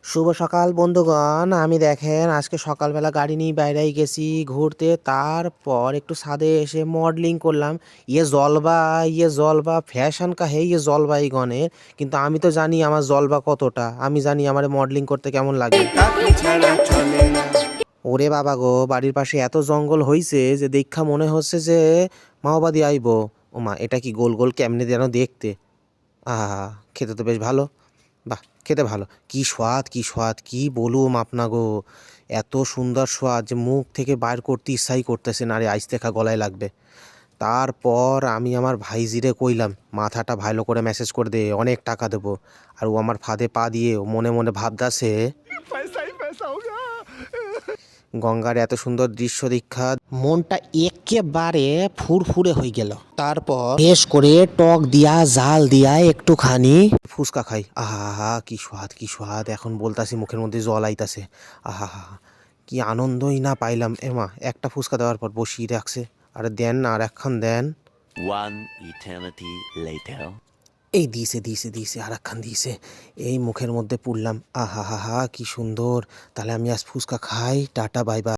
শুভ সকাল বন্ধুগণ। আমি দেখেন আজকে সকালবেলা গাড়ি নিয়ে বাইরে গেছি ঘুরতে, তারপর একটু ছাদে এসে মডেলিং করলাম। ইয়ে জলবা ফ্যাশন কা হে ইয়ে জলবা এই গনের, কিন্তু আমি তো জানি আমার জলবা কতটা, আমি জানি আমার মডেলিং করতে কেমন লাগে। ওরে বাবা গো, বাড়ির পাশে এত জঙ্গল হইছে যে দেখা মনে হচ্ছে যে মাওবাদী আইব। ওমা, এটা কি গোল গোল কেমনে যেন দেখতে। আহা, খেতে তো বেশ ভালো। বাহ, খেতে ভালো। কি স্বাদ, কি স্বাদ, কি বলুম আপনাগো। এত সুন্দর স্বাদ যে মুখ থেকে বাইর করতে ইচ্ছাই করতেছে না রে, আইস দেখা গলায় লাগবে। তারপর আমি আমার ভাইজিরে কইলাম মাথাটা ভালো করে মেসেজ করে দে, অনেক টাকা দেবো। আর ও আমার ফাঁদে পা দিয়ে ও মনে মনে ভাবদাসে গঙ্গার এত সুন্দর দৃশ্য দীক্ষা মনটা একেবারে ফুরফুরে হয়ে গেল। তারপর বেশ করে টক দিয়া জাল দিয়া একটুখানি ফুচকা খাই। আহা, কি স্বাদ, কি স্বাদ, এখন বলতাছি মুখের মধ্যে জল আইতাছে। আহা, কি আনন্দই না পাইলাম। এমা, একটা ফুচকা দেওয়ার পর বসিয়ে রাখছে। আরে দেন না, আর একখান দেন। One eternity later. এই দিয়েছে আর একখান দিয়েছে। এই মুখের মধ্যে পুড়লাম। আহা হা হা, কি সুন্দর। তাহলে আমি আজ ফুচকা খাই। Tata, bye bye.